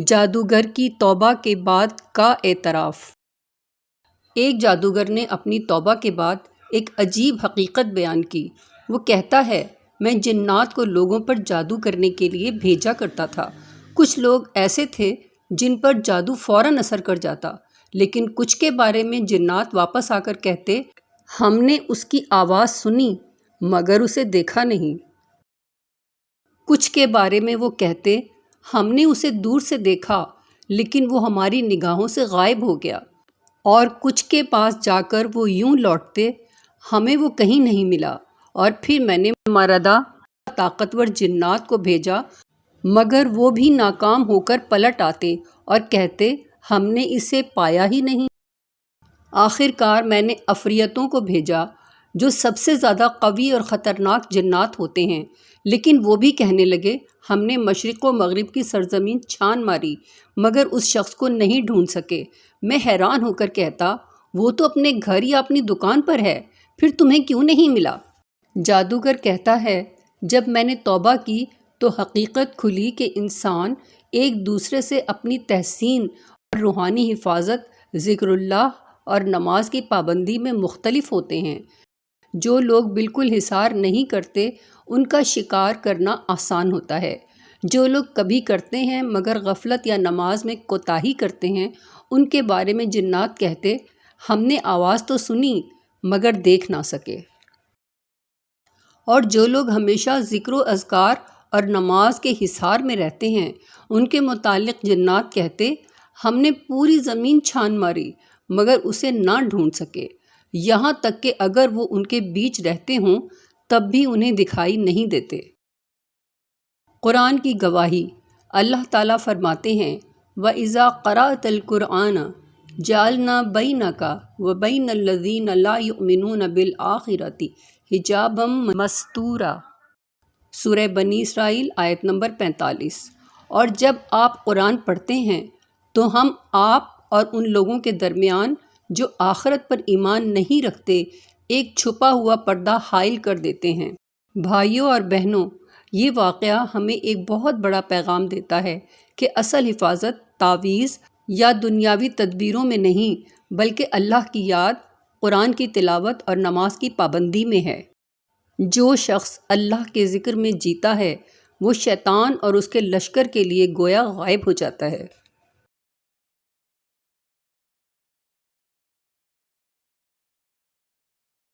جادوگر کی توبہ کے بعد کا اعتراف۔ ایک جادوگر نے اپنی توبہ کے بعد ایک عجیب حقیقت بیان کی۔ وہ کہتا ہے، میں جنات کو لوگوں پر جادو کرنے کے لیے بھیجا کرتا تھا۔ کچھ لوگ ایسے تھے جن پر جادو فوراً اثر کر جاتا، لیکن کچھ کے بارے میں جنات واپس آ کر کہتے، ہم نے اس کی آواز سنی مگر اسے دیکھا نہیں۔ کچھ کے بارے میں وہ کہتے، ہم نے اسے دور سے دیکھا لیکن وہ ہماری نگاہوں سے غائب ہو گیا۔ اور کچھ کے پاس جا کر وہ یوں لوٹتے، ہمیں وہ کہیں نہیں ملا۔ اور پھر میں نے مردہ طاقتور جنات کو بھیجا مگر وہ بھی ناکام ہو کر پلٹ آتے اور کہتے، ہم نے اسے پایا ہی نہیں۔ آخر کار میں نے عفریتوں کو بھیجا جو سب سے زیادہ قوی اور خطرناک جنات ہوتے ہیں، لیکن وہ بھی کہنے لگے، ہم نے مشرق و مغرب کی سرزمین چھان ماری مگر اس شخص کو نہیں ڈھونڈ سکے۔ میں حیران ہو کر کہتا، وہ تو اپنے گھر یا اپنی دکان پر ہے، پھر تمہیں کیوں نہیں ملا؟ جادوگر کہتا ہے، جب میں نے توبہ کی تو حقیقت کھلی کہ انسان ایک دوسرے سے اپنی تحسین اور روحانی حفاظت، ذکر اللہ اور نماز کی پابندی میں مختلف ہوتے ہیں۔ جو لوگ بالکل حصار نہیں کرتے ان کا شکار کرنا آسان ہوتا ہے۔ جو لوگ کبھی کرتے ہیں مگر غفلت یا نماز میں کوتاہی کرتے ہیں، ان کے بارے میں جنات کہتے، ہم نے آواز تو سنی مگر دیکھ نہ سکے۔ اور جو لوگ ہمیشہ ذکر و اذکار اور نماز کے حصار میں رہتے ہیں، ان کے متعلق جنات کہتے، ہم نے پوری زمین چھان ماری مگر اسے نہ ڈھونڈ سکے، یہاں تک کہ اگر وہ ان کے بیچ رہتے ہوں تب بھی انہیں دکھائی نہیں دیتے۔ قرآن کی گواہی۔ اللہ تعالیٰ فرماتے ہیں، وَإِذَا قَرَأْتَ الْقُرْآنَ جَعَلْنَا بَيْنَكَ وَبَيْنَ الَّذِينَ لَا يُؤْمِنُونَ بِالْآخِرَةِ حِجَابًا مَسْتُورًا۔ سورہ بنی اسرائیل آیت نمبر 45۔ اور جب آپ قرآن پڑھتے ہیں تو ہم آپ اور ان لوگوں کے درمیان جو آخرت پر ایمان نہیں رکھتے ایک چھپا ہوا پردہ حائل کر دیتے ہیں۔ بھائیوں اور بہنوں، یہ واقعہ ہمیں ایک بہت بڑا پیغام دیتا ہے کہ اصل حفاظت تعویذ یا دنیاوی تدبیروں میں نہیں بلکہ اللہ کی یاد، قرآن کی تلاوت اور نماز کی پابندی میں ہے۔ جو شخص اللہ کے ذکر میں جیتا ہے وہ شیطان اور اس کے لشکر کے لیے گویا غائب ہو جاتا ہے۔